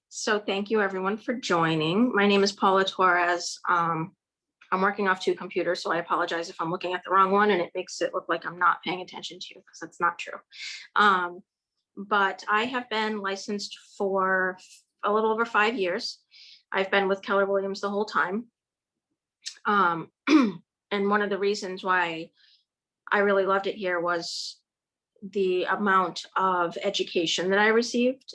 So thank you everyone for joining. My name is Paula Torres. I'm working off two computers, so I apologize if I'm looking at the wrong one and it makes it look like I'm not paying attention to you because that's not true. But I have been licensed for a little over 5 years. I've been with Keller Williams the whole time. And one of the reasons why I really loved it here was the amount of education that I received.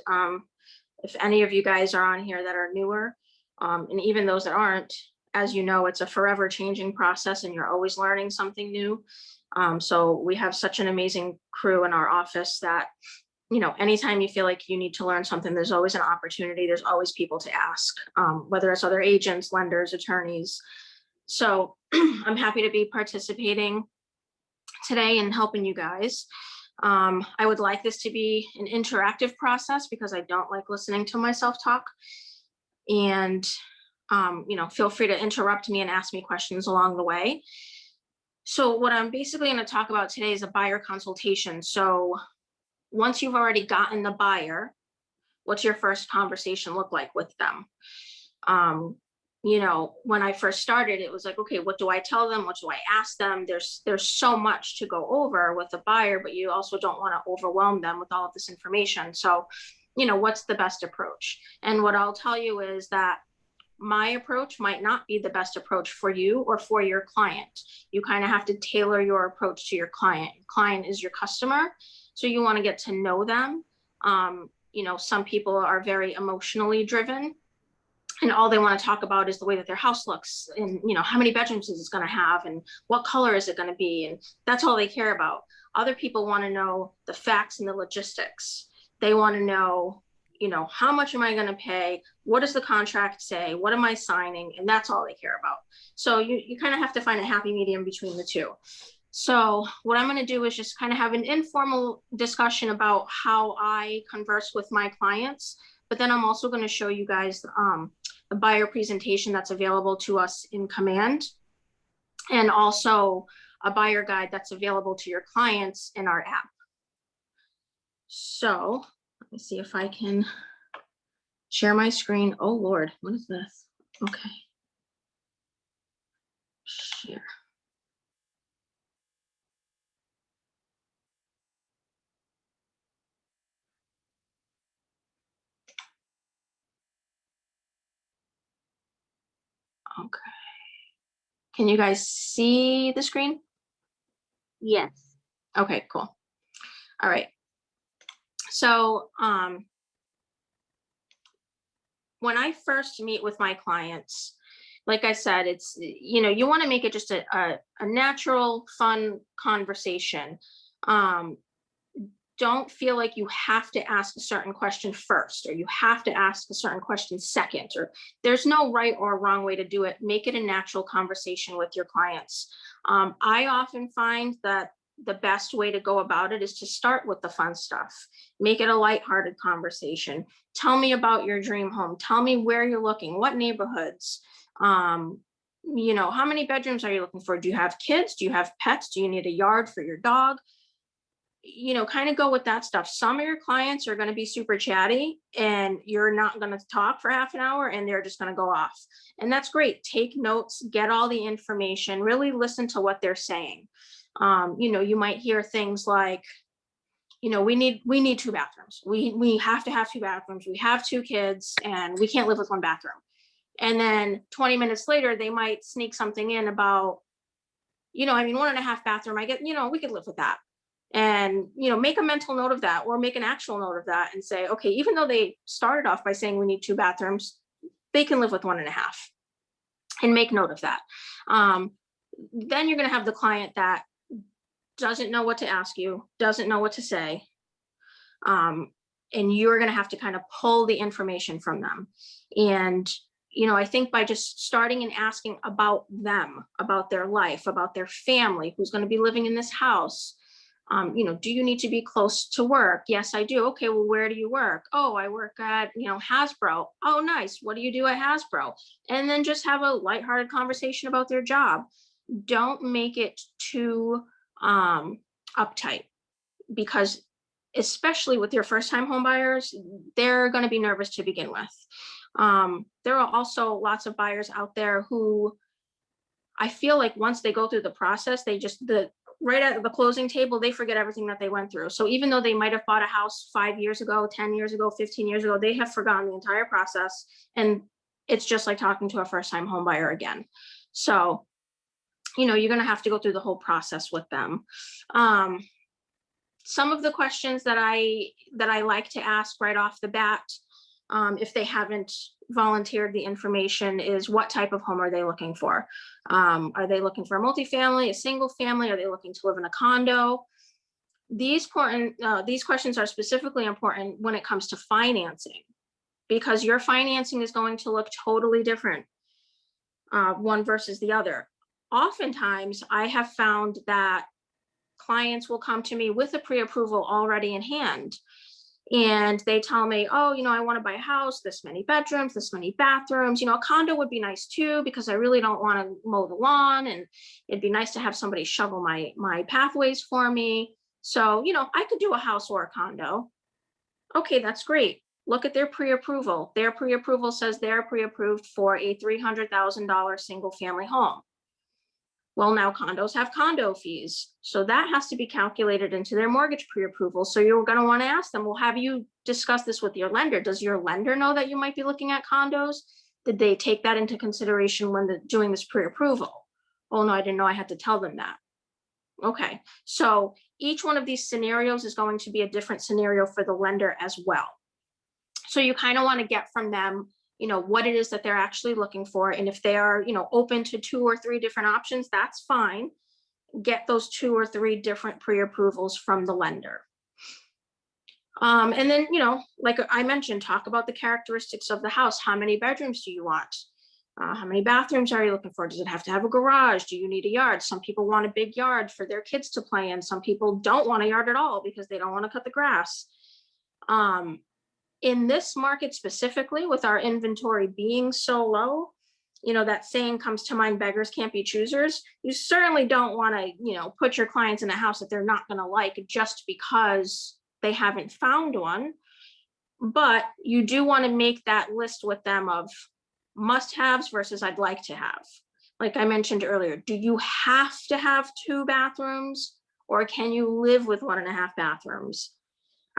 If any of you guys are on here that are newer, and even those that aren't, as you know, it's a forever changing process and you're always learning something new. So we have such an amazing crew in our office that, anytime you feel like you need to learn something, there's always an opportunity. There's always people to ask, whether it's other agents, lenders, attorneys. So I'm happy to be participating today and helping you guys. I would like this to be an interactive process because I don't like listening to myself talk. And, feel free to interrupt me and ask me questions along the way. So what I'm basically going to talk about today is a buyer consultation. So once you've already gotten the buyer, what's your first conversation look like with them? When I first started, it was like, okay, what do I tell them? What do I ask them? There's so much to go over with a buyer, but you also don't want to overwhelm them with all of this information. So, what's the best approach? And what I'll tell you is that my approach might not be the best approach for you or for your client. You kind of have to tailor your approach to your client. Your client is your customer, so you want to get to know them. Some people are very emotionally driven, and all they want to talk about is the way that their house looks and, how many bedrooms is it going to have and what color is it going to be? And that's all they care about. Other people want to know the facts and the logistics. They want to know, how much am I going to pay? What does the contract say? What am I signing? And that's all they care about. So you kind of have to find a happy medium between the two. So what I'm going to do is just kind of have an informal discussion about how I converse with my clients. But then I'm also going to show you guys the buyer presentation that's available to us in Command, and also a buyer guide that's available to your clients in our app. So let me see if I can share my screen. Oh Lord, what is this? Okay. Share. Okay. Can you guys see the screen? Yes. Okay, cool. All right. So when I first meet with my clients, like I said, it's, you want to make it just a natural, fun conversation. Don't feel like you have to ask a certain question first, or you have to ask a certain question second, or there's no right or wrong way to do it. Make it a natural conversation with your clients. I often find that the best way to go about it is to start with the fun stuff. Make it a lighthearted conversation. Tell me about your dream home. Tell me where you're looking, what neighborhoods, how many bedrooms are you looking for? Do you have kids? Do you have pets? Do you need a yard for your dog? Kind of go with that stuff. Some of your clients are going to be super chatty and you're not going to talk for half an hour and they're just going to go off. And that's great. Take notes, get all the information, really listen to what they're saying. You might hear things like, we need two bathrooms. We have to have two bathrooms. We have two kids and we can't live with one bathroom. And then 20 minutes later, they might sneak something in about, 1.5 bathroom. We could live with that. And, make a mental note of that, or make an actual note of that and say, okay, even though they started off by saying we need two bathrooms, they can live with 1.5, and make note of that. Then you're going to have the client that doesn't know what to ask you, doesn't know what to say. And you're going to have to kind of pull the information from them. And, I think by just starting and asking about them, about their life, about their family, who's going to be living in this house. Do you need to be close to work? Yes, I do. Okay, well, where do you work? Oh, I work at, Hasbro. Oh, nice. What do you do at Hasbro? And then just have a lighthearted conversation about their job. Don't make it too uptight, because especially with your first time home buyers, they're going to be nervous to begin with. There are also lots of buyers out there who I feel like once they go through the process, right at the closing table, they forget everything that they went through. So even though they might have bought a house 5 years ago, 10 years ago, 15 years ago, they have forgotten the entire process. And it's just like talking to a first time home buyer again. So, you're going to have to go through the whole process with them. Some of the questions that I like to ask right off the bat, if they haven't volunteered the information, is what type of home are they looking for? Are they looking for a multifamily, a single family? Are they looking to live in a condo? These questions are specifically important when it comes to financing, because your financing is going to look totally different, one versus the other. Oftentimes, I have found that clients will come to me with a pre-approval already in hand. And they tell me, oh, I want to buy a house, this many bedrooms, this many bathrooms. A condo would be nice too, because I really don't want to mow the lawn, and it'd be nice to have somebody shovel my pathways for me. So, I could do a house or a condo. Okay, that's great. Look at their pre-approval. Their pre-approval says they're pre-approved for a $300,000 single family home. Well, now condos have condo fees. So that has to be calculated into their mortgage pre-approval. So you're going to want to ask them, well, have you discussed this with your lender? Does your lender know that you might be looking at condos? Did they take that into consideration when doing this pre-approval? Oh, no, I didn't know I had to tell them that. Okay, so each one of these scenarios is going to be a different scenario for the lender as well. So you kind of want to get from them what it is that they're actually looking for. And if they are, open to 2 or 3 different options, that's fine. Get those 2 or 3 different pre-approvals from the lender. And then, like I mentioned, talk about the characteristics of the house. How many bedrooms do you want? How many bathrooms are you looking for? Does it have to have a garage? Do you need a yard? Some people want a big yard for their kids to play in. Some people don't want a yard at all because they don't want to cut the grass. In this market specifically, with our inventory being so low, that saying comes to mind, beggars can't be choosers. You certainly don't want to, put your clients in a house that they're not going to like just because they haven't found one. But you do want to make that list with them of must-haves versus I'd like to have. Like I mentioned earlier, do you have to have 2 bathrooms, or can you live with 1.5 bathrooms?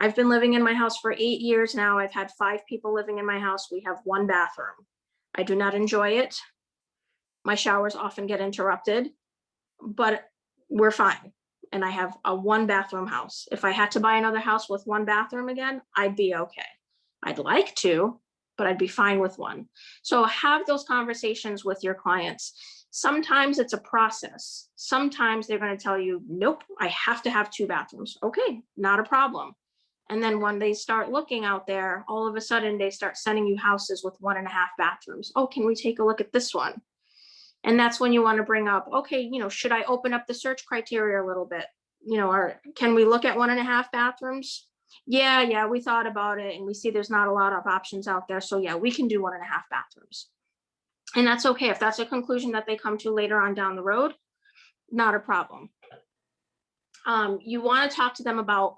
I've been living in my house for 8 years now. I've had 5 people living in my house. We have 1 bathroom. I do not enjoy it. My showers often get interrupted, but we're fine. And I have a 1 bathroom house. If I had to buy another house with 1 bathroom again, I'd be okay. I'd like to, but I'd be fine with 1. So have those conversations with your clients. Sometimes it's a process. Sometimes they're going to tell you, nope, I have to have 2 bathrooms. Okay, not a problem. And then when they start looking out there, all of a sudden they start sending you houses with 1.5 bathrooms. Oh, can we take a look at this one? And that's when you want to bring up, okay, should I open up the search criteria a little bit? Or can we look at 1.5 bathrooms? Yeah, we thought about it and we see there's not a lot of options out there. So yeah, we can do 1.5 bathrooms. And that's okay. If that's a conclusion that they come to later on down the road, not a problem. You want to talk to them about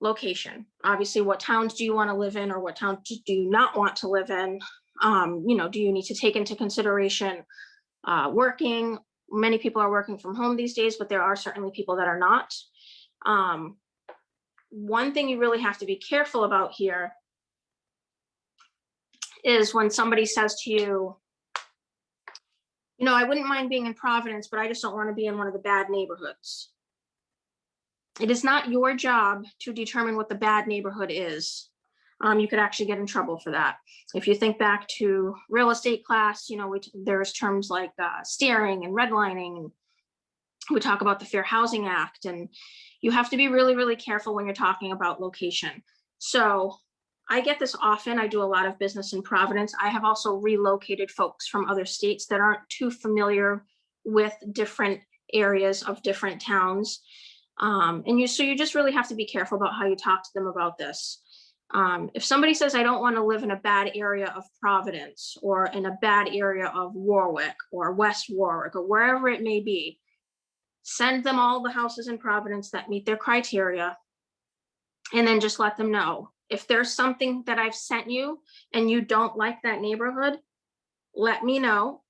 location. Obviously, what towns do you want to live in, or what towns do you not want to live in? Do you need to take into consideration working? Many people are working from home these days, but there are certainly people that are not. One thing you really have to be careful about here is when somebody says to you, I wouldn't mind being in Providence, but I just don't want to be in one of the bad neighborhoods. It is not your job to determine what the bad neighborhood is. You could actually get in trouble for that. If you think back to real estate class, there's terms like steering and redlining, and we talk about the Fair Housing Act, and you have to be really, really careful when you're talking about location. So I get this often. I do a lot of business in Providence. I have also relocated folks from other states that aren't too familiar with different areas of different towns. So you just really have to be careful about how you talk to them about this. If somebody says, I don't want to live in a bad area of Providence, or in a bad area of Warwick or West Warwick, or wherever it may be, send them all the houses in Providence that meet their criteria And then just let them know. If there's something that I've sent you and you don't like that neighborhood, let me know.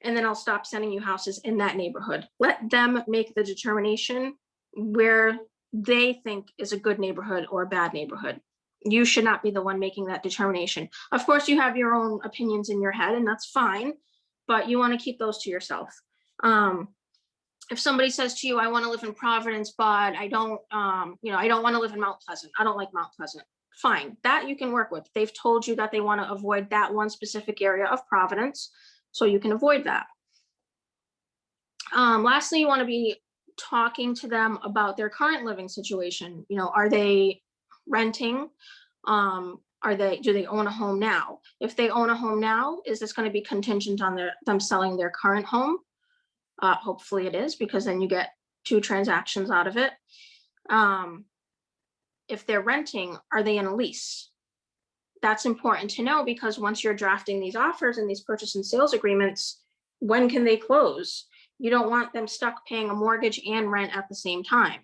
And then I'll stop sending you houses in that neighborhood. Let them make the determination where they think is a good neighborhood or a bad neighborhood. You should not be the one making that determination. Of course, you have your own opinions in your head, and that's fine, but you want to keep those to yourself. If somebody says to you, I want to live in Providence, but I don't, I don't want to live in Mount Pleasant. I don't like Mount Pleasant. Fine, that you can work with. They've told you that they want to avoid that one specific area of Providence, so you can avoid that. Lastly, you want to be talking to them about their current living situation. Are they renting? Do they own a home now? If they own a home now, is this going to be contingent on them selling their current home? Hopefully it is, because then you get 2 transactions out of it. If they're renting, are they in a lease? That's important to know, because once you're drafting these offers and these purchase and sales agreements, when can they close? You don't want them stuck paying a mortgage and rent at the same time.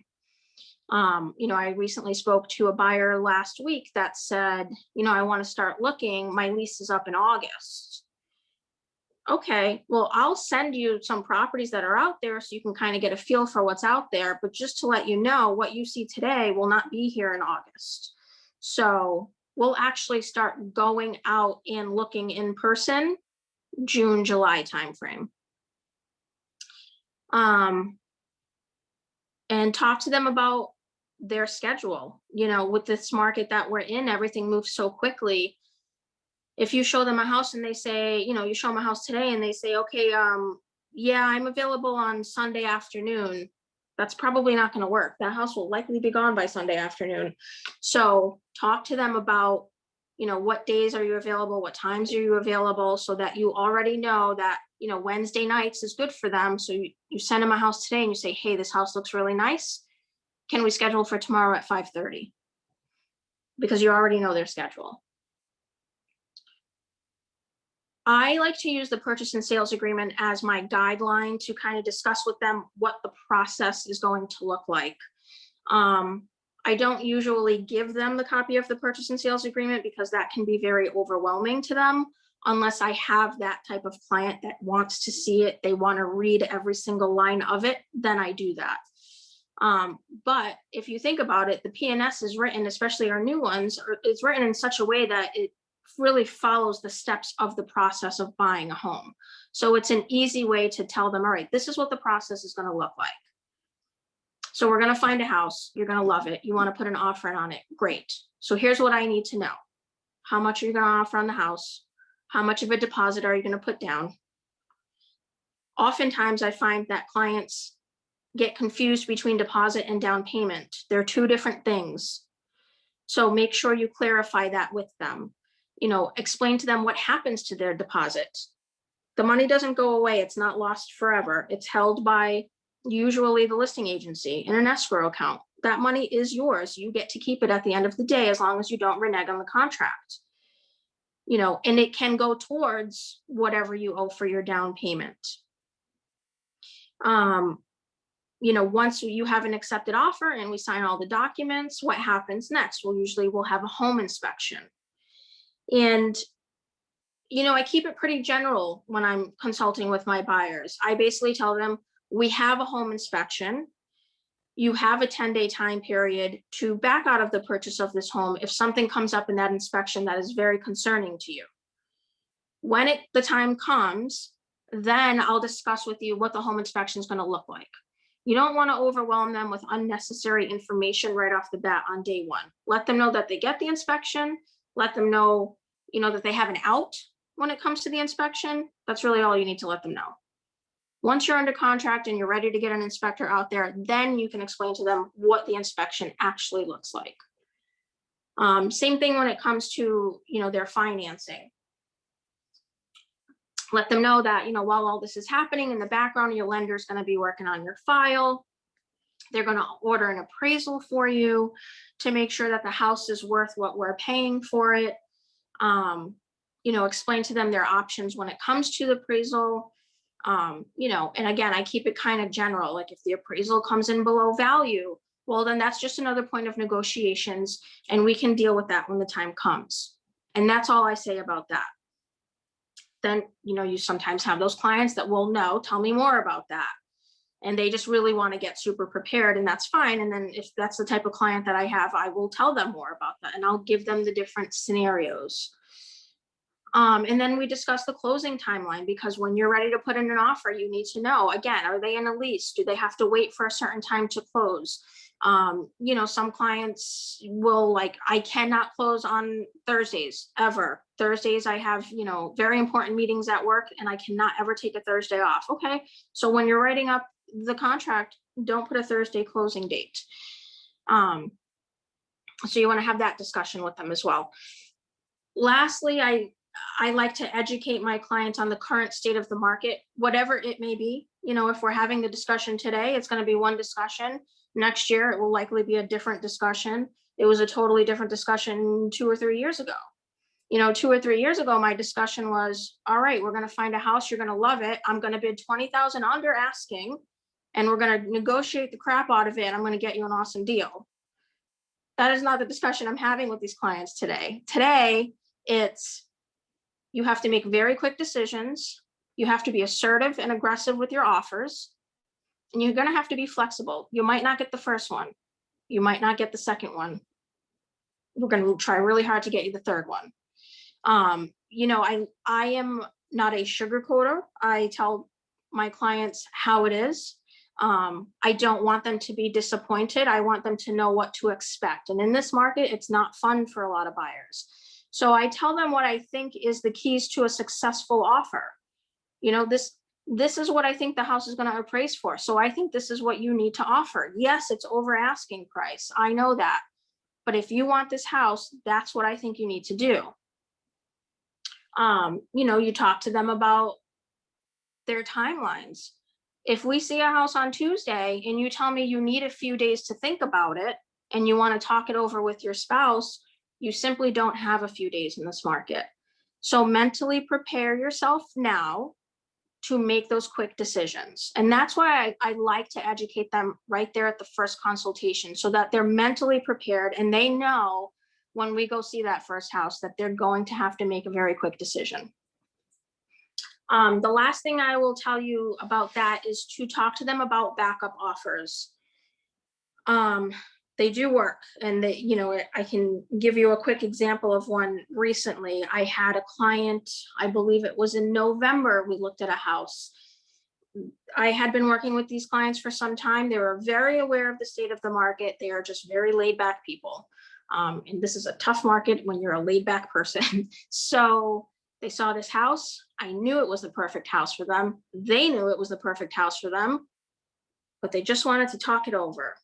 I recently spoke to a buyer last week that said, I want to start looking. My lease is up in August. Okay, well, I'll send you some properties that are out there so you can kind of get a feel for what's out there. But just to let you know, what you see today will not be here in August. So we'll actually start going out and looking in person June, July timeframe. And talk to them about their schedule. With this market that we're in, everything moves so quickly. If you show them a house and they say, you show them a house today and they say, okay, yeah, I'm available on Sunday afternoon, that's probably not going to work. That house will likely be gone by Sunday afternoon. So talk to them about, what days are you available? What times are you available? So that you already know that, Wednesday nights is good for them. So you send them a house today and you say, hey, this house looks really nice. Can we schedule for tomorrow at 5:30? Because you already know their schedule. I like to use the purchase and sales agreement as my guideline to kind of discuss with them what the process is going to look like. I don't usually give them the copy of the purchase and sales agreement because that can be very overwhelming to them, unless I have that type of client that wants to see it. They want to read every single line of it, then I do that. But if you think about it, the P&S is written, especially our new ones, it's written in such a way that it really follows the steps of the process of buying a home. So it's an easy way to tell them, all right, this is what the process is going to look like. So we're going to find a house. You're going to love it. You want to put an offer in on it. Great. So here's what I need to know. How much are you going to offer on the house? How much of a deposit are you going to put down? Oftentimes I find that clients get confused between deposit and down payment. They're 2 different things. So make sure you clarify that with them. Explain to them what happens to their deposit. The money doesn't go away. It's not lost forever. It's held by usually the listing agency in an escrow account. That money is yours. You get to keep it at the end of the day, as long as you don't renege on the contract. And it can go towards whatever you owe for your down payment. Once you have an accepted offer and we sign all the documents, what happens next? Well, usually we'll have a home inspection. And, I keep it pretty general when I'm consulting with my buyers. I basically tell them, we have a home inspection. You have a 10-day time period to back out of the purchase of this home if something comes up in that inspection that is very concerning to you. When the time comes, then I'll discuss with you what the home inspection is going to look like. You don't want to overwhelm them with unnecessary information right off the bat on day one. Let them know that they get the inspection. Let them know, that they have an out when it comes to the inspection. That's really all you need to let them know. Once you're under contract and you're ready to get an inspector out there, then you can explain to them what the inspection actually looks like. Same thing when it comes to, their financing. Let them know that, while all this is happening in the background, your lender is going to be working on your file. They're going to order an appraisal for you to make sure that the house is worth what we're paying for it. Explain to them their options when it comes to the appraisal. And again, I keep it kind of general. Like if the appraisal comes in below value, well, then that's just another point of negotiations, and we can deal with that when the time comes. And that's all I say about that. Then, you sometimes have those clients that will no, tell me more about that. And they just really want to get super prepared, and that's fine. And then if that's the type of client that I have, I will tell them more about that, and I'll give them the different scenarios. And then we discuss the closing timeline, because when you're ready to put in an offer, you need to know, again, are they in a lease? Do they have to wait for a certain time to close? Some clients will I cannot close on Thursdays ever. Thursdays I have, very important meetings at work, and I cannot ever take a Thursday off. Okay. So when you're writing up the contract, don't put a Thursday closing date. So you want to have that discussion with them as well. Lastly, I like to educate my clients on the current state of the market, whatever it may be. If we're having the discussion today, it's going to be one discussion. Next year, it will likely be a different discussion. It was a totally different discussion 2 or 3 years ago. 2 or 3 years ago, my discussion was, all right, we're going to find a house. You're going to love it. I'm going to bid 20,000 under asking, and we're going to negotiate the crap out of it. And I'm going to get you an awesome deal. That is not the discussion I'm having with these clients today. Today, it's you have to make very quick decisions. You have to be assertive and aggressive with your offers. And you're going to have to be flexible. You might not get the first one. You might not get the second one. We're going to try really hard to get you the third one. I am not a sugarcoater. I tell my clients how it is. I don't want them to be disappointed. I want them to know what to expect. And in this market, it's not fun for a lot of buyers. So I tell them what I think is the keys to a successful offer. This is what I think the house is going to appraise for. So I think this is what you need to offer. Yes, it's over asking price. I know that. But if you want this house, that's what I think you need to do. You talk to them about their timelines. If we see a house on Tuesday and you tell me you need a few days to think about it and you want to talk it over with your spouse, you simply don't have a few days in this market. So mentally prepare yourself now to make those quick decisions. And that's why I like to educate them right there at the first consultation, so that they're mentally prepared and they know when we go see that first house that they're going to have to make a very quick decision. The last thing I will tell you about that is to talk to them about backup offers. They do work, and I can give you a quick example of one recently. I had a client, I believe it was in November, we looked at a house. I had been working with these clients for some time. They were very aware of the state of the market. They are just very laid back people. And this is a tough market when you're a laid back person. So they saw this house. I knew it was the perfect house for them. They knew it was the perfect house for them, but they just wanted to talk it over.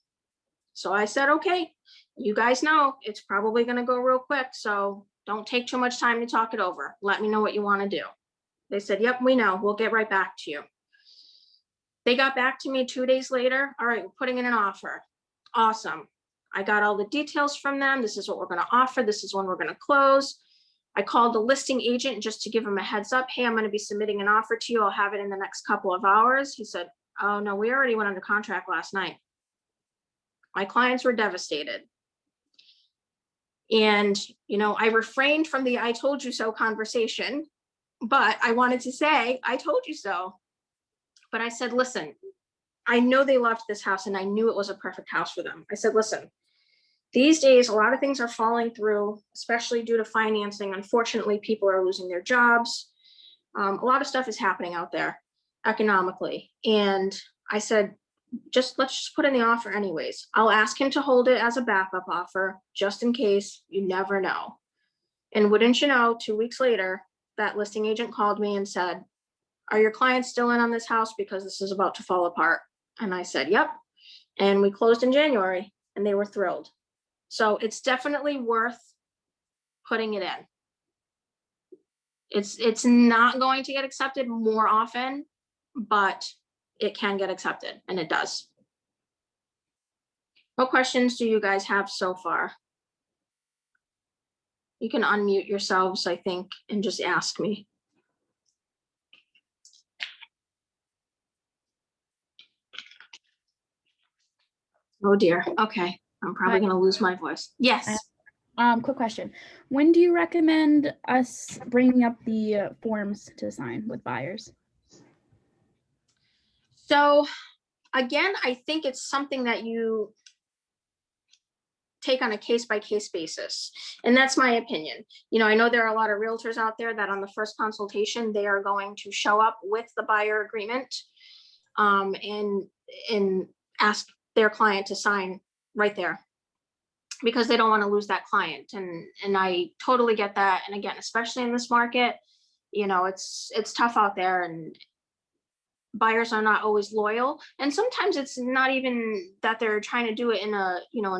So I said, okay, you guys know it's probably going to go real quick. So don't take too much time to talk it over. Let me know what you want to do. They said, yep, we know. We'll get right back to you. They got back to me 2 days later. All right, we're putting in an offer. Awesome. I got all the details from them. This is what we're going to offer. This is when we're going to close. I called the listing agent just to give him a heads up. Hey, I'm going to be submitting an offer to you. I'll have it in the next couple of hours. He said, oh no, we already went under contract last night. My clients were devastated. And, I refrained from the I told you so conversation, but I wanted to say, I told you so. But I said, listen, I know they loved this house and I knew it was a perfect house for them. I said, listen, these days, a lot of things are falling through, especially due to financing. Unfortunately, people are losing their jobs. A lot of stuff is happening out there economically. And I said, let's just put in the offer anyways. I'll ask him to hold it as a backup offer, just in case. You never know. And wouldn't you know, 2 weeks later, that listing agent called me and said, are your clients still in on this house because this is about to fall apart? And I said, yep. And we closed in January and they were thrilled. So it's definitely worth putting it in. It's not going to get accepted more often, but it can get accepted, and it does. What questions do you guys have so far? You can unmute yourselves, I think, and just ask me. Oh dear. Okay. I'm probably going to lose my voice. Yes. Quick question. When do you recommend us bringing up the forms to sign with buyers? So again, I think it's something that you take on a case-by-case basis. And that's my opinion. You know, I know there are a lot of realtors out there that on the first consultation, they are going to show up with the buyer agreement and ask their client to sign right there because they don't want to lose that client. And I totally get that. And again, especially in this market, you know, it's tough out there and buyers are not always loyal. And sometimes it's not even that they're trying to do it in a, you know,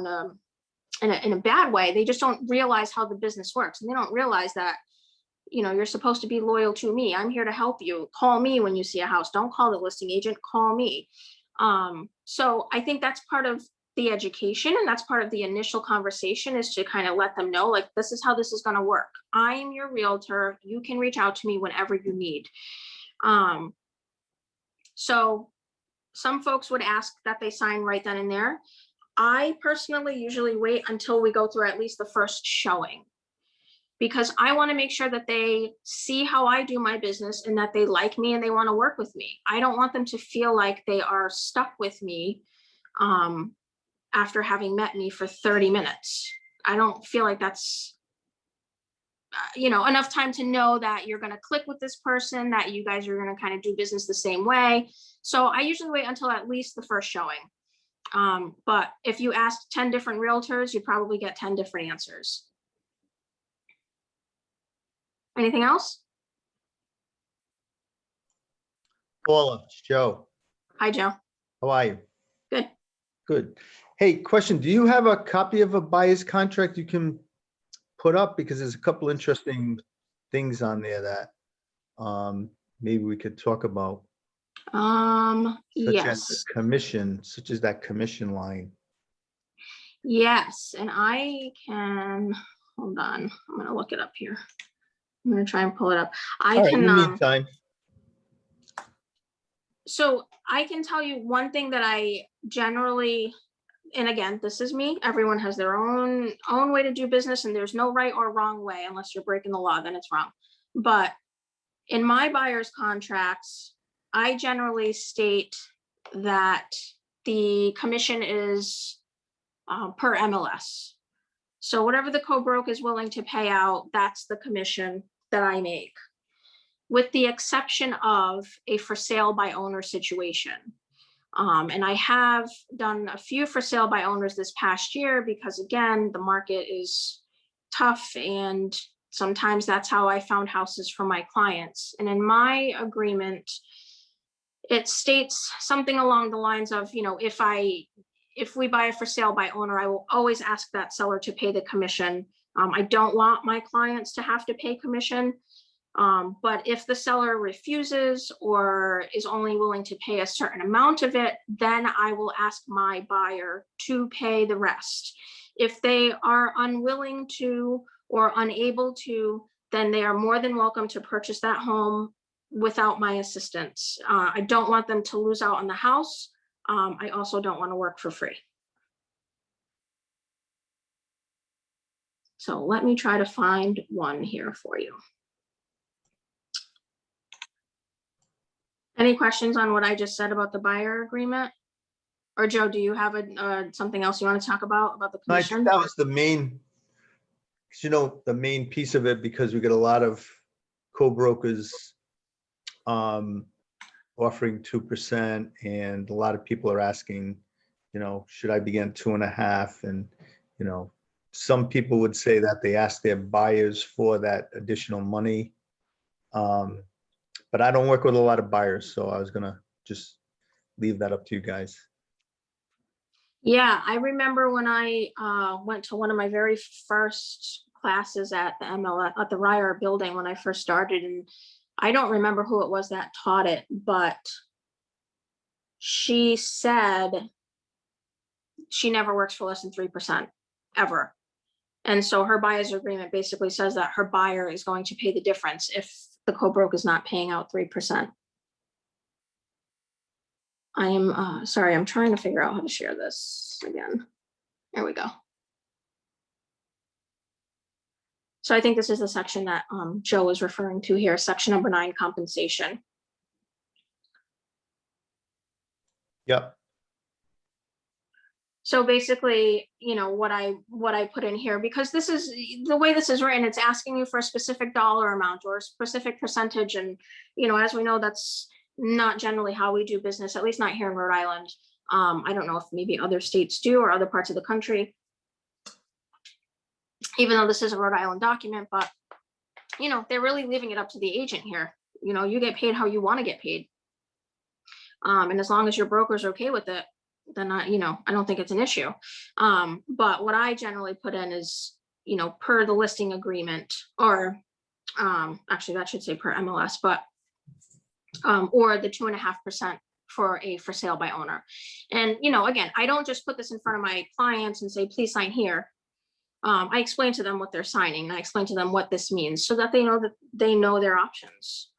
in a bad way. They just don't realize how the business works. And they don't realize that, you know, you're supposed to be loyal to me. I'm here to help you. Call me when you see a house. Don't call the listing agent, call me. So I think that's part of the education, and that's part of the initial conversation, is to kind of let them know, like, this is how this is going to work. I am your realtor. You can reach out to me whenever you need. So some folks would ask that they sign right then and there. I personally usually wait until we go through at least the first showing, because I want to make sure that they see how I do my business and that they like me and they want to work with me. I don't want them to feel like they are stuck with me after having met me for 30 minutes. I don't feel like that's, you know, enough time to know that you're going to click with this person, that you guys are going to kind of do business the same way. So I usually wait until at least the first showing. But if you ask 10 different realtors, you probably get 10 different answers. Anything else? Paula, it's Joe. Hi, Joe. How are you? Good. Good. Hey, question. Do you have a copy of a buyer's contract you can put up? Because there's a couple interesting things on there that maybe we could talk about. Such Yes. as commission, such as that commission line. Yes. And I can, hold on. I'm going to look it up here. I'm going to try and pull it up. I All right, in can, the meantime. so I can tell you one thing that I generally, and again, this is me, everyone has their own way to do business, and there's no right or wrong way. Unless you're breaking the law, then it's wrong. But in my buyer's contracts, I generally state that the commission is per MLS. So whatever the co-broke is willing to pay out, that's the commission that I make, with the exception of a for sale by owner situation. And I have done a few for sale by owners this past year because, again, the market is tough, and sometimes that's how I found houses for my clients. And in my agreement, it states something along the lines of, you know, if we buy a for sale by owner, I will always ask that seller to pay the commission. I don't want my clients to have to pay commission. But if the seller refuses or is only willing to pay a certain amount of it, then I will ask my buyer to pay the rest. If they are unwilling to or unable to, then they are more than welcome to purchase that home without my assistance. I don't want them to lose out on the house. I also don't want to work for free. So let me try to find one here for you. Any questions on what I just said about the buyer agreement? Or Joe, do you have something else you want to talk about the I commission? think that was the main, you know, the main piece of it, because we get a lot of co-brokers offering 2%, and a lot of people are asking, you know, should I begin 2.5? And, you know, some people would say that they ask their buyers for that additional money. But I don't work with a lot of buyers, so I was gonna just leave that up to you guys. Yeah, I remember when I went to one of my very first classes at the MLS, at the Ryer building when I first started, and I don't remember who it was that taught it, but she said she never works for less than 3% ever. And so her buyer's agreement basically says that her buyer is going to pay the difference if the co-broke is not paying out 3%. I am, sorry, I'm trying to figure out how to share this again. There we go. So I think this is the section that Joe is referring to here, section number 9, compensation. Yep. So basically, what I put in here, because this is the way this is written, it's asking you for a specific dollar amount or a specific percentage. And, as we know, that's not generally how we do business, at least not here in Rhode Island. I don't know if maybe other states do or other parts of the country, even though this is a Rhode Island document, but, they're really leaving it up to the agent here. You get paid how you want to get paid. And as long as your broker's okay with it, then I don't think it's an issue. But what I generally put in is, per the listing agreement, or actually that should say per MLS, but or the 2.5% for a for sale by owner. And, again, I don't just put this in front of my clients and say, please sign here. I explain to them what they're signing, and I explain to them what this means so that they know their options.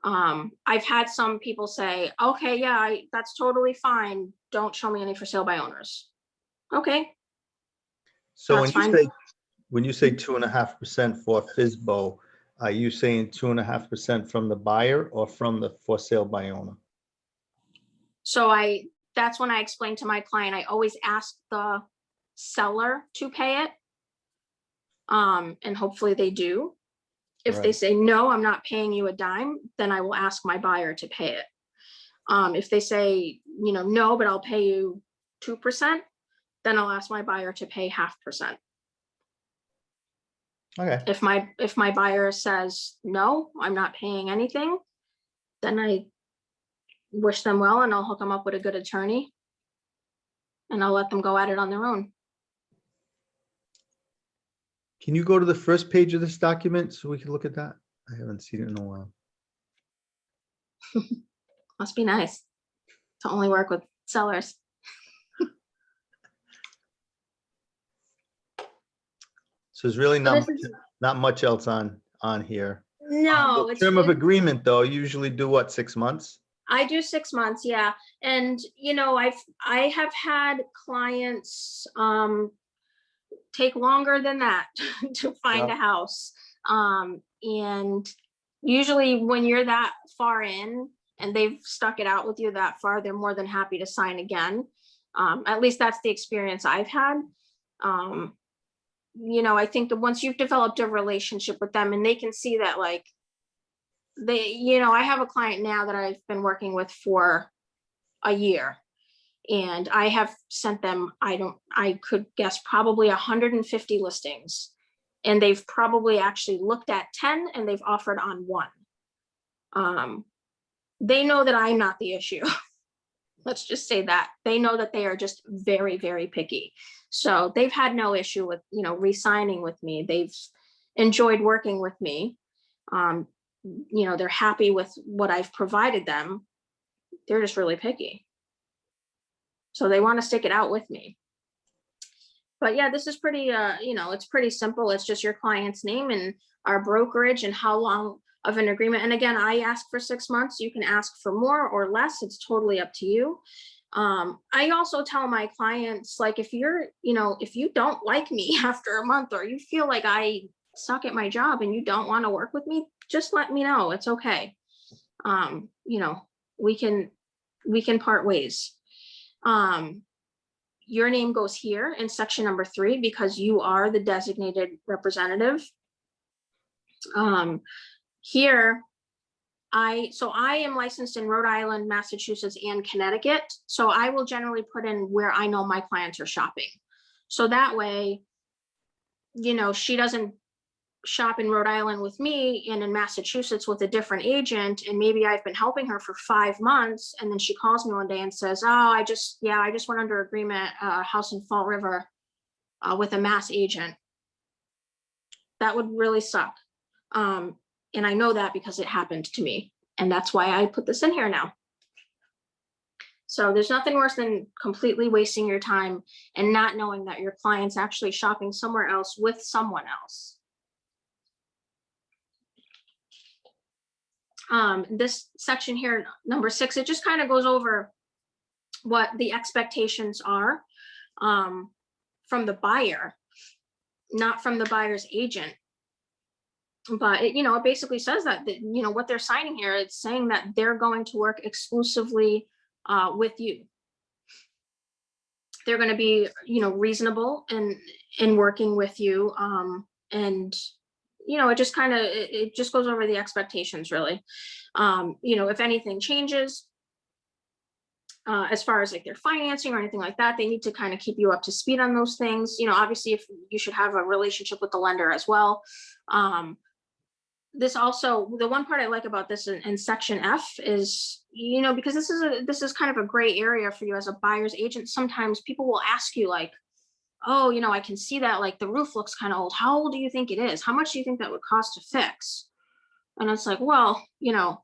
I've had some people say, okay, yeah, that's totally fine. Don't show me any for sale by owners. Okay. So That's fine. when you say 2.5% for FSBO, are you saying 2.5% from the buyer or from the for sale by owner? So that's when I explain to my client, I always ask the seller to pay it. And hopefully they do. If they Right. say, no, I'm not paying you a dime, then I will ask my buyer to pay it. If they say, no, but I'll pay you 2%, then I'll ask my buyer to pay 0.5%. Okay. If my buyer says, no, I'm not paying anything, then I wish them well and I'll hook them up with a good attorney and I'll let them go at it on their own. Can you go to the first page of this document so we can look at that? I haven't seen it in a while. Must be nice to only work with sellers. So there's really So not this is- not much else on here. No, The it's term of agreement, though, usually do what, 6 months? I do 6 months, yeah. And I have had clients take longer than that to find Yeah. a house. And usually when you're that far in and they've stuck it out with you that far, they're more than happy to sign again. At least that's the experience I've had. I think that once you've developed a relationship with them and they can see that, like, I have a client now that I've been working with for a year, and I have sent them, I could guess probably 150 listings, and they've probably actually looked at 10 and they've offered on 1. They know that I'm not the issue. Let's just say that they know that they are just very, very picky. So they've had no issue with, re-signing with me. They've enjoyed working with me. They're happy with what I've provided them. They're just really picky. So they want to stick it out with me. But yeah, this is pretty, it's pretty simple. It's just your client's name and our brokerage and how long of an agreement. And again, I ask for 6 months. You can ask for more or less. It's totally up to you. I also tell my clients, like, if you don't like me after a month, or you feel like I suck at my job and you don't want to work with me, just let me know. It's okay. We can part ways. Your name goes here in section number 3 because you are the designated representative. Here, I am licensed in Rhode Island, Massachusetts, and Connecticut. So I will generally put in where I know my clients are shopping. So that way, she doesn't shop in Rhode Island with me and in Massachusetts with a different agent, and maybe I've been helping her for 5 months, and then she calls me one day and says, oh, I just went under agreement, house in Fall River with a Mass agent. That would really suck. And I know that because it happened to me, and that's why I put this in here now. So there's nothing worse than completely wasting your time and not knowing that your client's actually shopping somewhere else with someone else. This section here, number 6, it just kind of goes over what the expectations are from the buyer, not from the buyer's agent. But it, it basically says that, what they're signing here, it's saying that they're going to work exclusively with you. They're going to be, reasonable in working with you. And, it just kind of, it just goes over the expectations really. If anything changes, as far as like their financing or anything like that, they need to kind of keep you up to speed on those things. Obviously, if you should have a relationship with the lender as well. This also, the one part I like about this in section F is, because this is kind of a gray area for you as a buyer's agent. Sometimes people will ask you like, oh, I can see that like the roof looks kind of old. How old do you think it is? How much do you think that would cost to fix? And it's like, well,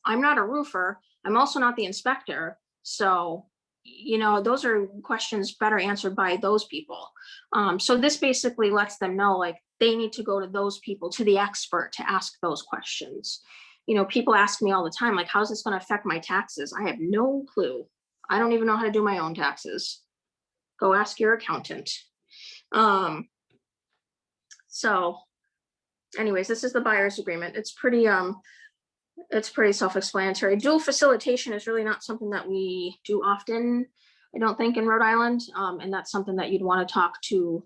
I'm not a roofer. I'm also not the inspector. So, those are questions better answered by those people. So this basically lets them know, like, they need to go to those people, to the expert, to ask those questions. People ask me all the time, like, how's this going to affect my taxes? I have no clue. I don't even know how to do my own taxes. Go ask your accountant. So anyways, this is the buyer's agreement. It's pretty self-explanatory. Dual facilitation is really not something that we do often, I don't think, in Rhode Island. And that's something that you'd want to talk to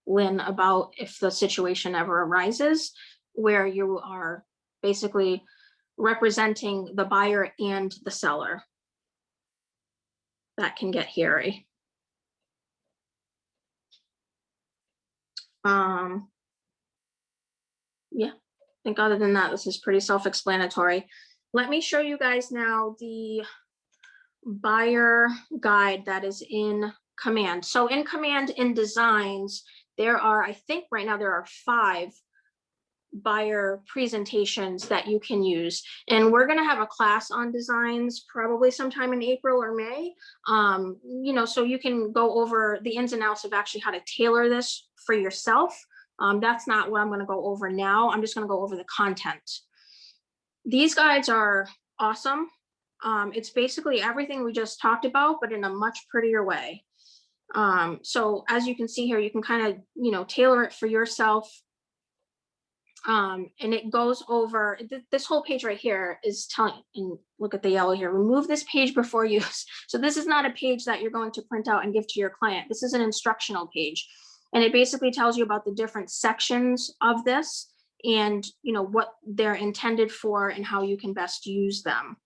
Lynn about if the situation ever arises, where you are basically representing the buyer and the seller. That can get hairy. Yeah, I think other than that, this is pretty self-explanatory. Let me show you guys now the buyer guide that is in Command. So in Command, in Designs, there are, I think right now there are 5 buyer presentations that you can use. And we're going to have a class on designs probably sometime in April or May. So you can go over the ins and outs of actually how to tailor this for yourself. That's not what I'm going to go over now. I'm just going to go over the content. These guides are awesome. It's basically everything we just talked about, but in a much prettier way. So as you can see here, you can kind of, tailor it for yourself. And it goes over this whole page right here is telling, and look at the yellow here, remove this page before use. So this is not a page that you're going to print out and give to your client. This is an instructional page. And it basically tells you about the different sections of this and, what they're intended for and how you can best use them.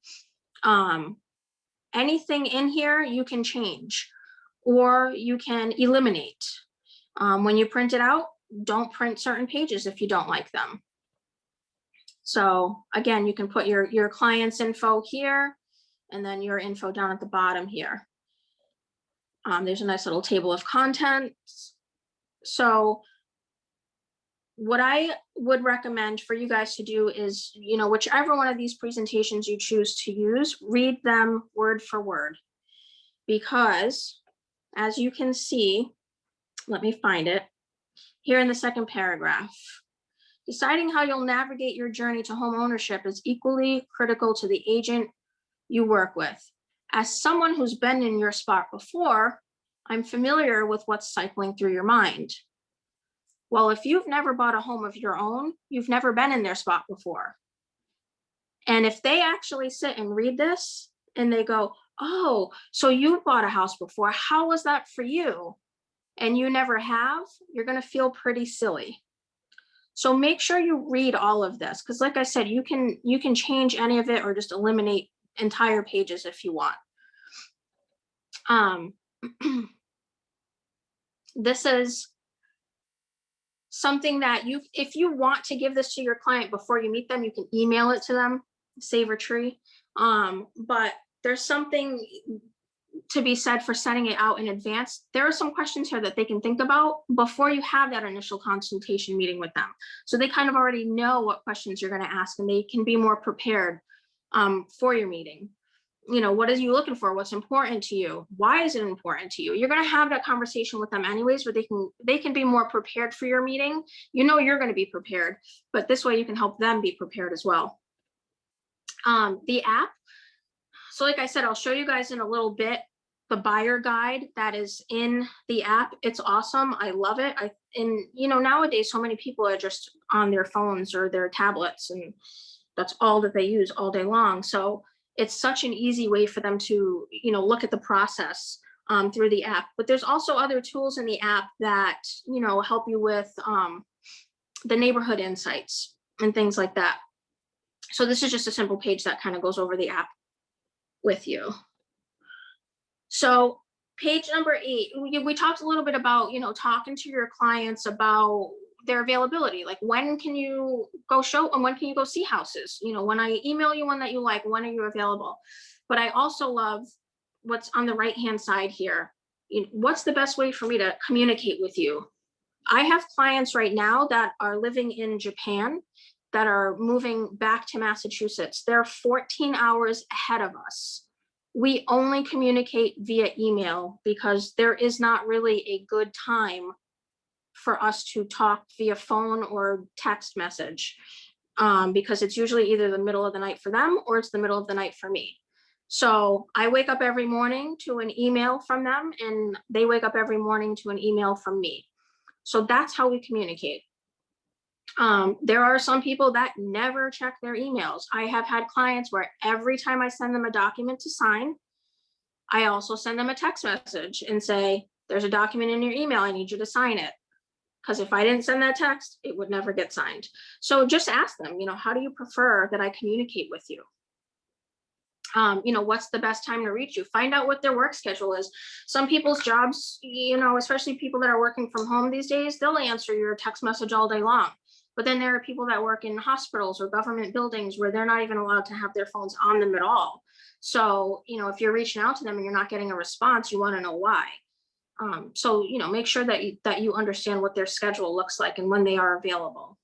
Anything in here you can change or you can eliminate. When you print it out, don't print certain pages if you don't like them. So again, you can put your client's info here and then your info down at the bottom here. There's a nice little table of contents. So what I would recommend for you guys to do is, whichever one of these presentations you choose to use, read them word for word. Because as you can see, let me find it here in the second paragraph. Deciding how you'll navigate your journey to home ownership is equally critical to the agent you work with. As someone who's been in your spot before, I'm familiar with what's cycling through your mind. Well, if you've never bought a home of your own, you've never been in their spot before. And if they actually sit and read this and they go, oh, so you bought a house before, how was that for you? And you never have, you're going to feel pretty silly. So make sure you read all of this, because like I said, you can change any of it or just eliminate entire pages if you want. This is something that if you want to give this to your client before you meet them, you can email it to them, save a tree. But there's something to be said for sending it out in advance. There are some questions here that they can think about before you have that initial consultation meeting with them. So they kind of already know what questions you're going to ask and they can be more prepared for your meeting. What are you looking for? What's important to you? Why is it important to you? You're going to have that conversation with them anyways, where they can be more prepared for your meeting. You're going to be prepared, but this way you can help them be prepared as well. The app. So like I said, I'll show you guys in a little bit the buyer guide that is in the app. It's awesome. I love it. And you know, nowadays, so many people are just on their phones or their tablets, and that's all that they use all day long. So it's such an easy way for them to, you know, look at the process through the app. But there's also other tools in the app that, you know, help you with the neighborhood insights and things like that. So this is just a simple page that kind of goes over the app with you. So page number 8, we talked a little bit about, you know, talking to your clients about their availability. Like, when can you go show and when can you go see houses? You know, when I email you one that you like, when are you available? But I also love what's on the right-hand side here. What's the best way for me to communicate with you? I have clients right now that are living in Japan that are moving back to Massachusetts. They're 14 hours ahead of us. We only communicate via email because there is not really a good time for us to talk via phone or text message, because it's usually either the middle of the night for them or it's the middle of the night for me. So I wake up every morning to an email from them, and they wake up every morning to an email from me. So that's how we communicate. There are some people that never check their emails. I have had clients where every time I send them a document to sign, I also send them a text message and say, there's a document in your email, I need you to sign it. Because if I didn't send that text, it would never get signed. So just ask them, you know, how do you prefer that I communicate with you? You know, what's the best time to reach you? Find out what their work schedule is. Some people's jobs, you know, especially people that are working from home these days, they'll answer your text message all day long. But then there are people that work in hospitals or government buildings where they're not even allowed to have their phones on them at all. So, you know, if you're reaching out to them and you're not getting a response, you want to know why. So, you know, make sure that you understand what their schedule looks like and when they are available.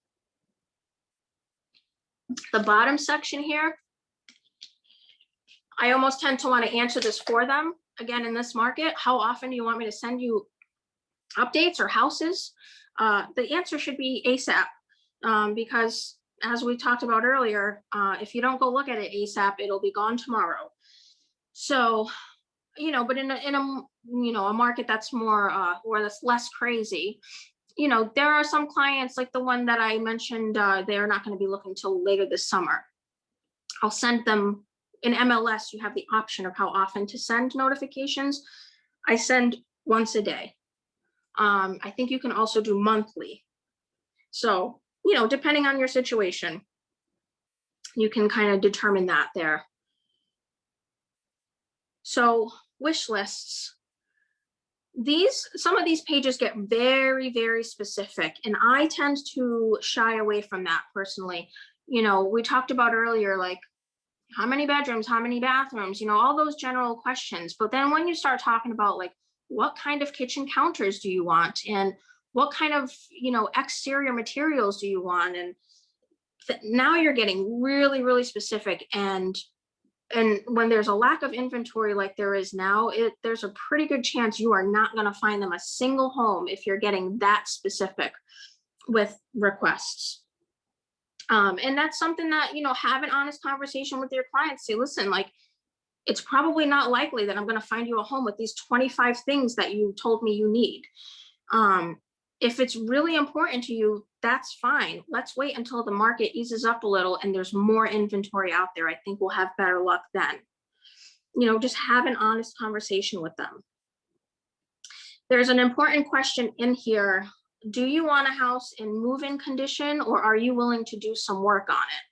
The bottom section here, I almost tend to want to answer this for them. Again, in this market, how often do you want me to send you updates or houses? The answer should be ASAP, because as we talked about earlier, if you don't go look at it ASAP, it'll be gone tomorrow. So, you know, but in a you know, a market that's more or that's less crazy, you know, there are some clients like the one that I mentioned, they're not going to be looking till later this summer. I'll send them in MLS. You have the option of how often to send notifications. I send once a day. I think you can also do monthly. So, you know, depending on your situation, you can kind of determine that there. So wish lists. Some of these pages get very, very specific, and I tend to shy away from that personally. You know, we talked about earlier, like how many bedrooms, how many bathrooms, you know, all those general questions. But then when you start talking about like, what kind of kitchen counters do you want? And what kind of, you know, exterior materials do you want? And now you're getting really, really specific. And when there's a lack of inventory like there is now, there's a pretty good chance you are not going to find them a single home if you're getting that specific with requests. And that's something that, you know, have an honest conversation with your clients. Say, listen, like, it's probably not likely that I'm going to find you a home with these 25 things that you told me you need. If it's really important to you, that's fine. Let's wait until the market eases up a little and there's more inventory out there. I think we'll have better luck then. You know, just have an honest conversation with them. There's an important question in here. Do you want a house in move-in condition, or are you willing to do some work on it?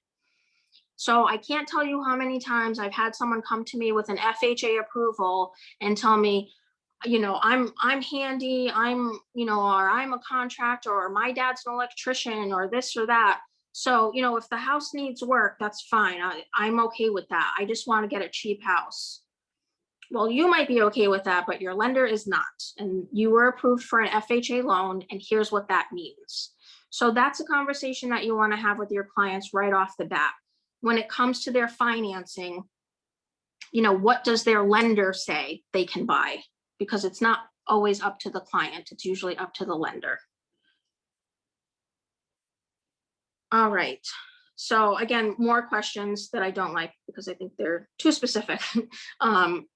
So I can't tell you how many times I've had someone come to me with an FHA approval and tell me, you know, I'm handy, you know, or I'm a contractor, or my dad's an electrician, or this or that. So, you know, if the house needs work, that's fine. I'm okay with that. I just want to get a cheap house. Well, you might be okay with that, but your lender is not. And you were approved for an FHA loan, and here's what that means. So that's a conversation that you want to have with your clients right off the bat. When it comes to their financing, you know, what does their lender say they can buy? Because it's not always up to the client. It's usually up to the lender. All right. So again, more questions that I don't like because I think they're too specific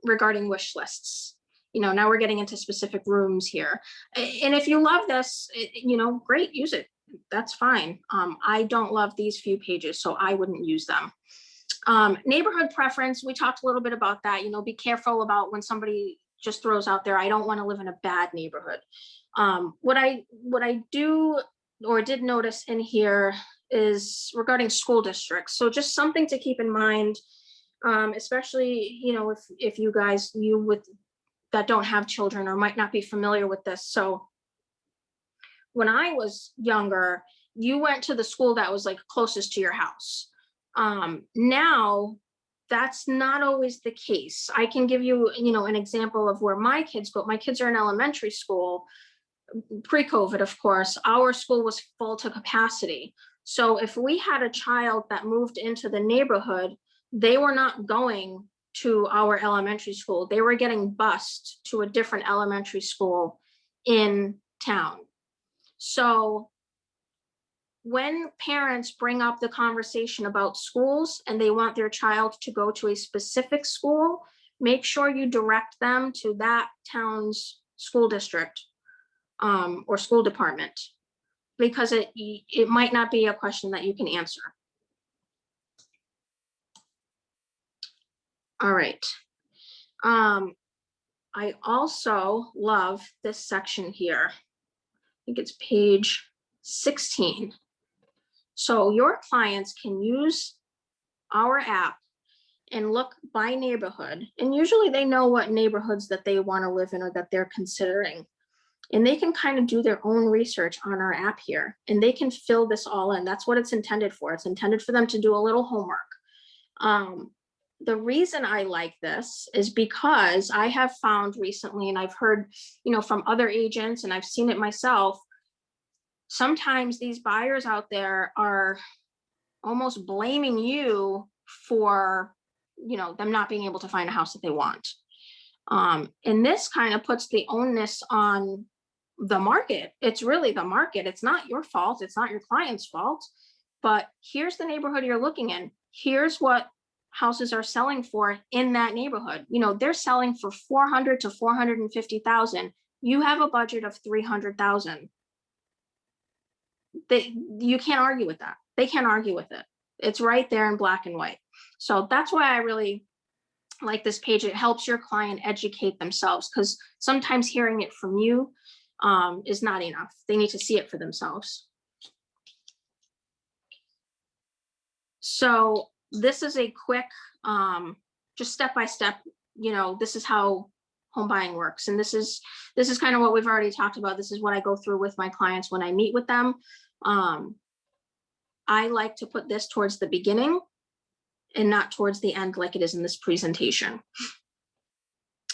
regarding wish lists. now we're getting into specific rooms here. And if you love this, great, use it. That's fine. I don't love these few pages, so I wouldn't use them. Neighborhood preference, we talked a little bit about that. Be careful about when somebody just throws out there, I don't want to live in a bad neighborhood. What I do or did notice in here is regarding school districts. So just something to keep in mind, especially, if you guys, that don't have children or might not be familiar with this. So when I was younger, you went to the school that was like closest to your house. Now that's not always the case. I can give you, an example of where my kids go. My kids are in elementary school. Pre-COVID, of course, our school was full to capacity. So if we had a child that moved into the neighborhood, they were not going to our elementary school. They were getting bused to a different elementary school in town. So when parents bring up the conversation about schools and they want their child to go to a specific school, make sure you direct them to that town's school district or school department, because it might not be a question that you can answer. All right. I also love this section here. I think it's page 16. So your clients can use our app and look by neighborhood. And usually they know what neighborhoods that they want to live in or that they're considering. And they can kind of do their own research on our app here, and they can fill this all in. That's what it's intended for. It's intended for them to do a little homework. The reason I like this is because I have found recently, and I've heard, from other agents, and I've seen it myself, sometimes these buyers out there are almost blaming you for, them not being able to find a house that they want. And this kind of puts the onus on the market. It's really the market. It's not your fault. It's not your client's fault. But here's the neighborhood you're looking in. Here's what houses are selling for in that neighborhood. They're selling for 400 to 450,000. You have a budget of 300,000. You can't argue with that. They can't argue with it. It's right there in black and white. So that's why I really like this page. It helps your client educate themselves, because sometimes hearing it from you is not enough. They need to see it for themselves. So this is a quick, just step-by-step, this is how home buying works. And this is kind of what we've already talked about. This is what I go through with my clients when I meet with them. I like to put this towards the beginning and not towards the end like it is in this presentation.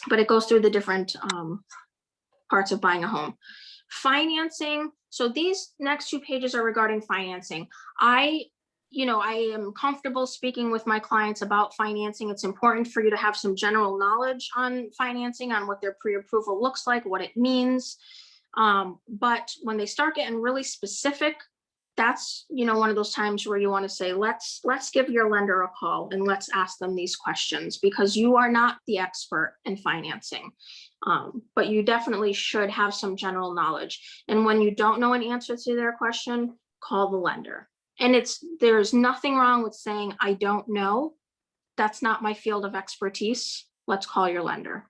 But it goes through the different parts of buying a home. Financing. So these next 2 pages are regarding financing. I am comfortable speaking with my clients about financing. It's important for you to have some general knowledge on financing, on what their pre-approval looks like, what it means. But when they start getting really specific, that's, one of those times where you want to say, let's give your lender a call and let's ask them these questions, because you are not the expert in financing. But you definitely should have some general knowledge. And when you don't know an answer to their question, call the lender. And there's nothing wrong with saying, I don't know. That's not my field of expertise. Let's call your lender.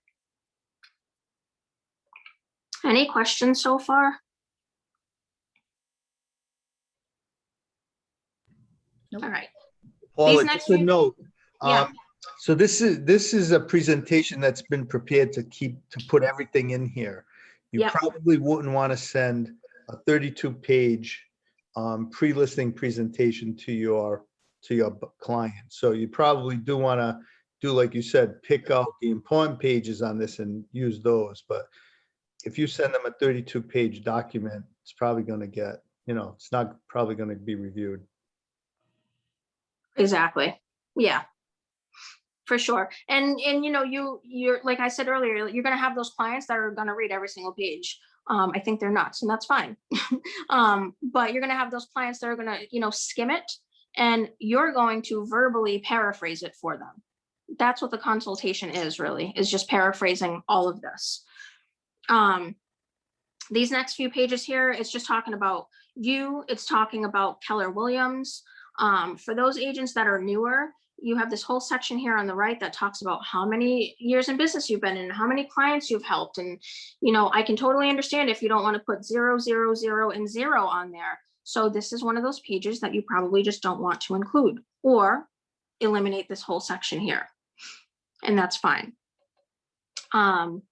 Any questions so far? Nope. All right. Paula, These next just a few- note. Yeah. So this is a presentation that's been prepared to put everything in here. You Yep. probably wouldn't want to send a 32-page pre-listing presentation to your client. So you probably do want to do, like you said, pick out the important pages on this and use those. But if you send them a 32-page document, it's probably going to get, it's not probably going to be reviewed. Exactly. Yeah, for sure. And you're like I said earlier, you're going to have those clients that are going to read every single page. I think they're nuts, and that's fine. But you're going to have those clients that are going to, skim it, and you're going to verbally paraphrase it for them. that's what the consultation is really, is just paraphrasing all of this. These next few pages here, it's just talking about you, it's talking about Keller Williams. For those agents that are newer, you have this whole section here on the right that talks about how many years in business you've been in, how many clients you've helped. And, you know, I can totally understand if you don't want to put 0, 0, 0, and 0 on there. So this is one of those pages that you probably just don't want to include, or eliminate this whole section here. And that's fine. Again,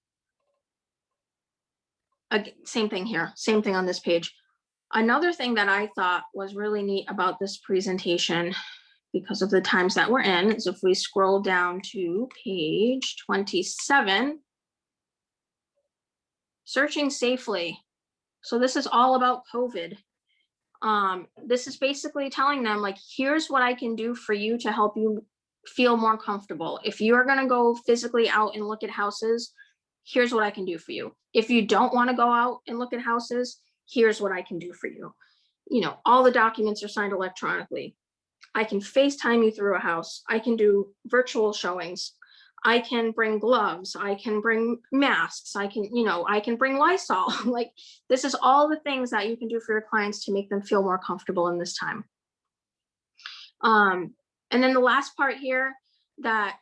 same thing here, same thing on this page. Another thing that I thought was really neat about this presentation, because of the times that we're in, is if we scroll down to page 27, searching safely. So this is all about COVID. This is basically telling them, like, here's what I can do for you to help you feel more comfortable. If you're going to go physically out and look at houses, here's what I can do for you. If you don't want to go out and look at houses, here's what I can do for you. You know, all the documents are signed electronically. I can FaceTime you through a house. I can do virtual showings. I can bring gloves. I can bring masks. I can, you know, I can bring Lysol. Like, this is all the things that you can do for your clients to make them feel more comfortable in this time. And then the last part here that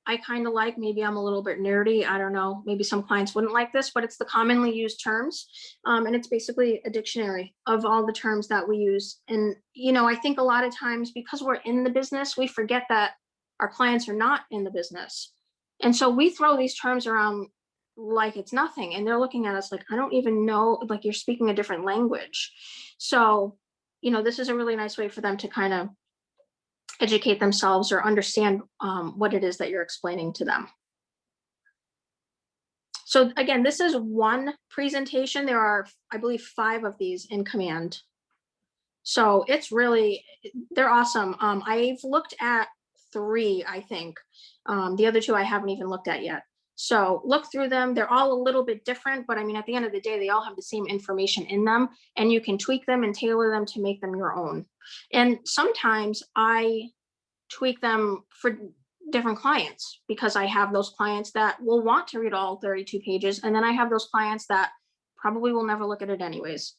I kind of like, maybe I'm a little bit nerdy, I don't know, maybe some clients wouldn't like this, but it's the commonly used terms. And it's basically a dictionary of all the terms that we use. And, you know, I think a lot of times because we're in the business, we forget that our clients are not in the business. And so we throw these terms around like it's nothing. And they're looking at us like, I don't even know, like you're speaking a different language. So, you know, this is a really nice way for them to kind of educate themselves or understand what it is that you're explaining to them. So again, this is one presentation. There are, I believe, 5 of these in command. So it's really, they're awesome. I've looked at 3, I think. The other 2 I haven't even looked at yet. So look through them. They're all a little bit different, but I mean, at the end of the day, they all have the same information in them, and you can tweak them and tailor them to make them your own. And sometimes I tweak them for different clients, because I have those clients that will want to read all 32 pages. And then I have those clients that probably will never look at it anyways.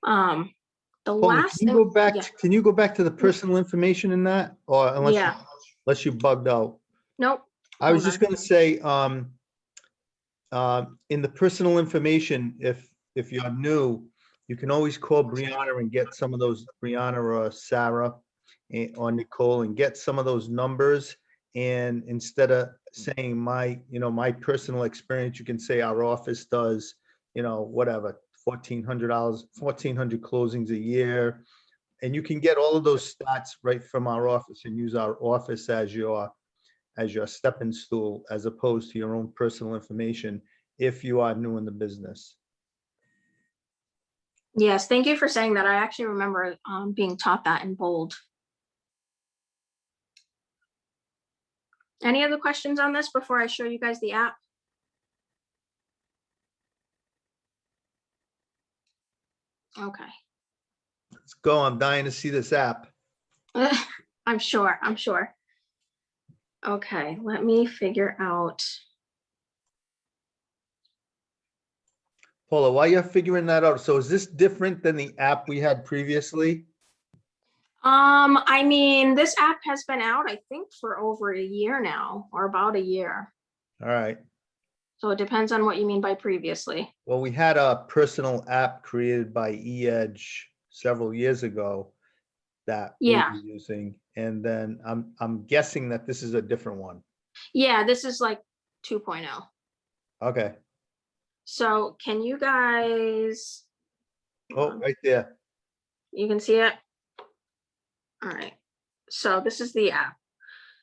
The Paula, last can you thing, go back? yeah. Can you go back to the personal information in that, or Yeah. unless you bugged out? Nope. I was Hold just going to say, in the personal information, if you're new, you can always call Brianna and get some of those, Brianna or Sarah or Nicole, and get some of those numbers. And instead of saying my personal experience, you can say our office does, whatever, $1,400, 1,400 closings a year. And you can get all of those stats right from our office and use our office as your stepping stool, as opposed to your own personal information if you are new in the business. Yes, thank you for saying that. I actually remember being taught that in bold. Any other questions on this before I show you guys the app? Okay. Let's go. I'm dying to see this app. I'm sure. Okay, let me figure out. Paula, while you're figuring that out, so is this different than the app we had previously? I mean, this app has been out, I think, for over a year now, or about a year. All right. So it depends on what you mean by previously. Well, we had a personal app created by eEdge several years ago that we were using, and then I'm guessing that this is a different one. Yeah, this is like 2.0. Okay. So can you guys? Oh, right there. You can see it. All right. So this is the app.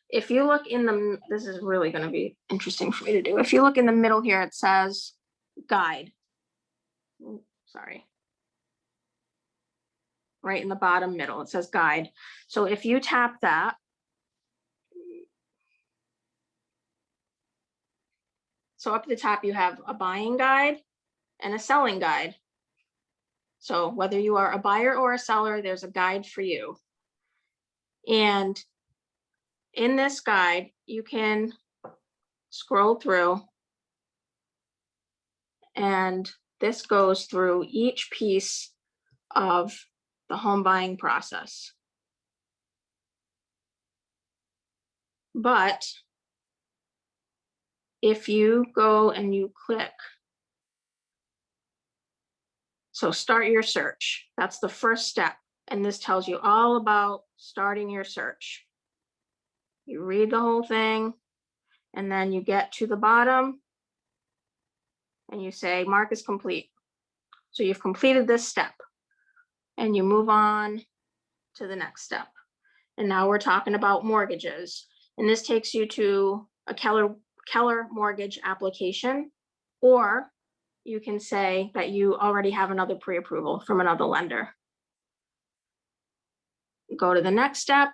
If you look in the, this is really going to be interesting for me to do. If you look in the middle here, it says guide. Ooh, sorry. Right in the bottom middle, it says guide. So if you tap that, so up at the top, you have a buying guide and a selling guide. So whether you are a buyer or a seller, there's a guide for you. And in this guide, you can scroll through, and this goes through each piece of the home buying process. But if you go and you click, so start your search, that's the first step. And this tells you all about starting your search. You read the whole thing, and then you get to the bottom and you say, mark is complete. So you've completed this step, and you move on to the next step. And now we're talking about mortgages. And this takes you to a Keller mortgage application, or you can say that you already have another pre-approval from another lender. Go to the next step,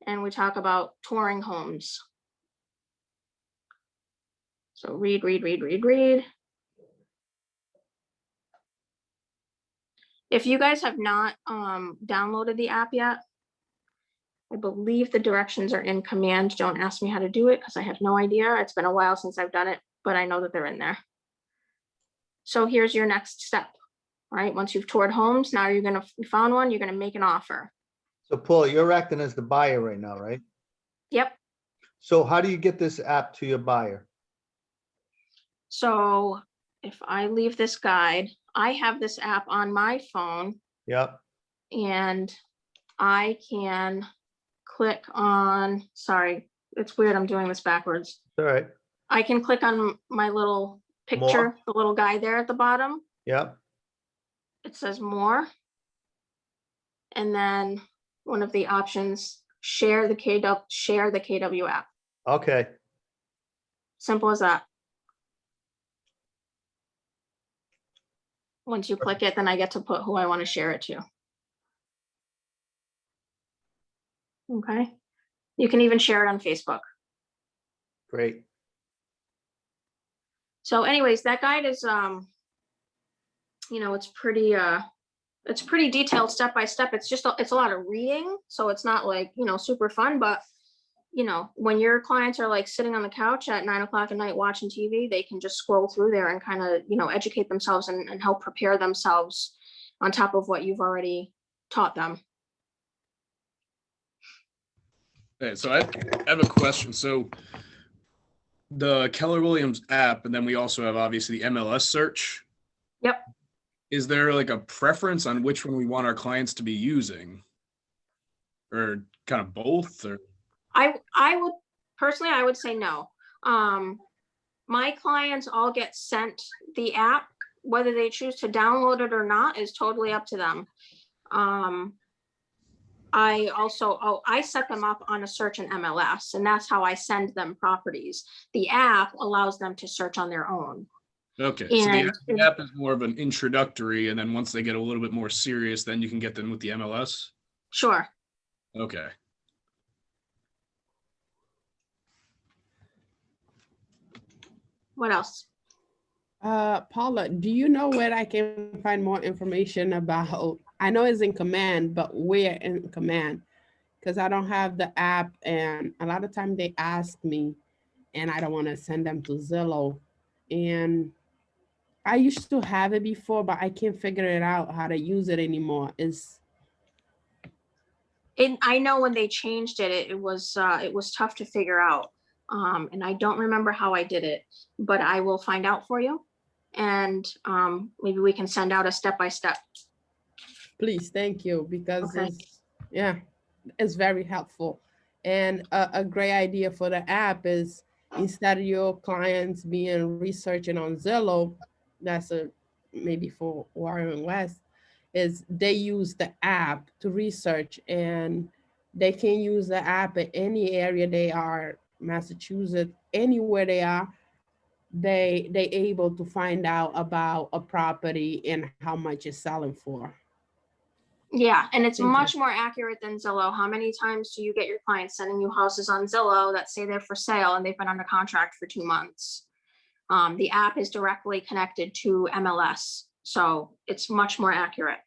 and we talk about touring homes. So read. If you guys have not downloaded the app yet, I believe the directions are in command. Don't ask me how to do it because I have no idea. It's been a while since I've done it, but I know that they're in there. So here's your next step. All right, once you've toured homes, now you found one, you're gonna make an offer. So Paula, you're acting as the buyer right now, right? Yep. So how do you get this app to your buyer? So if I leave this guide, I have this app on my phone, Yep. and I can click on, sorry, it's weird, I'm doing this backwards. All right. I can click on my little picture, the little guy there at the bottom. Yep. It says more. And then one of the options, share the KW app. Okay. Simple as that. Once you click it, then I get to put who I want to share it to. Okay. You can even share it on Facebook. Great. So anyways, that guide is, it's pretty detailed step by step. It's a lot of reading. So it's not like, super fun, but when your clients are like sitting on the couch at 9 o'clock at night watching TV, they can just scroll through there and kind of, educate themselves and help prepare themselves on top of what you've already taught them. Okay, so I have a question. So the Keller Williams app, and then we also have obviously the MLS search. Yep. Is there like a preference on which one we want our clients to be using, or kind of both? Or I would personally, I would say no. My clients all get sent the app. Whether they choose to download it or not is totally up to them. I set them up on a search in MLS, and that's how I send them properties. The app allows them to search on their own. okay, so the app is more of an introductory, and then once they get a little bit more serious, then you can get them with the MLS. Sure. Okay. What else? Paula, do you know where I can find more information about, I know it's in command, but where in command? Because I don't have the app, and a lot of time they ask me and I don't want to send them to Zillow. And I used to have it before, but I can't figure it out how to use it anymore. I know when they changed it, it was tough to figure out. And I don't remember how I did it, but I will find out for you. And maybe we can send out a step-by-step. Please, thank you, because Okay. it's very helpful. And a great idea for the app is, instead of your clients being researching on Zillow, that's maybe for Warren West, is they use the app to research, and they can use the app in any area they are, Massachusetts, anywhere they are, they able to find out about a property and how much it's selling for. Yeah, and it's Thank you. much more accurate than Zillow. How many times do you get your clients sending you houses on Zillow that say they're for sale and they've been under contract for 2 months? The app is directly connected to MLS, so it's much more accurate.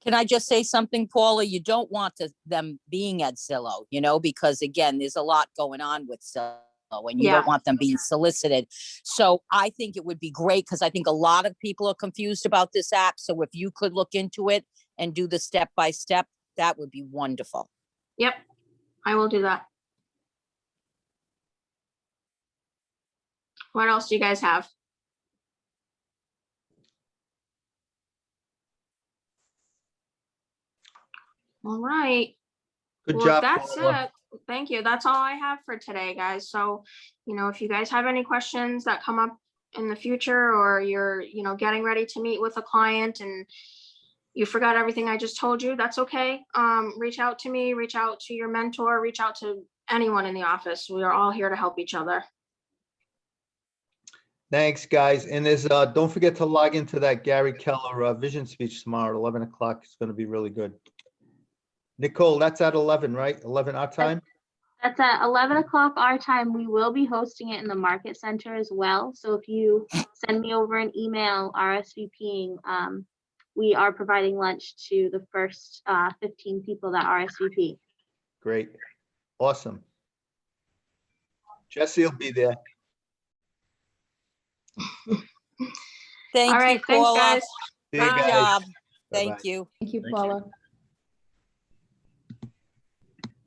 Can I just say something, Paula? You don't want them being at Zillow, because again, there's a lot going on with Zillow and you Yeah. don't want them being solicited. So I think it would be great because I think a lot of people are confused about this app. So if you could look into it and do the step-by-step, that would be wonderful. Yep, I will do that. What else do you guys have? All right. Good Well, if job, that's Paula. it. Thank you. That's all I have for today, guys. So, if you guys have any questions that come up in the future, or you're, getting ready to meet with a client and you forgot everything I just told you, that's okay. Reach out to me, reach out to your mentor, reach out to anyone in the office. We are all here to help each other. Thanks, guys. And don't forget to log into that Gary Keller vision speech tomorrow at 11 o'clock. It's going to be really good. Nicole, that's at 11, right? 11 our time? That's at 11 o'clock our time. We will be hosting it in the Market Center as well. So if you send me over an email RSVPing, we are providing lunch to the first 15 people that RSVP. Great. Awesome. Jesse will be there. Thank All right, you, thanks, Paula. guys. See you Good Bye. job. Bye-bye. Thank you. Thank you, Thank you. Paula.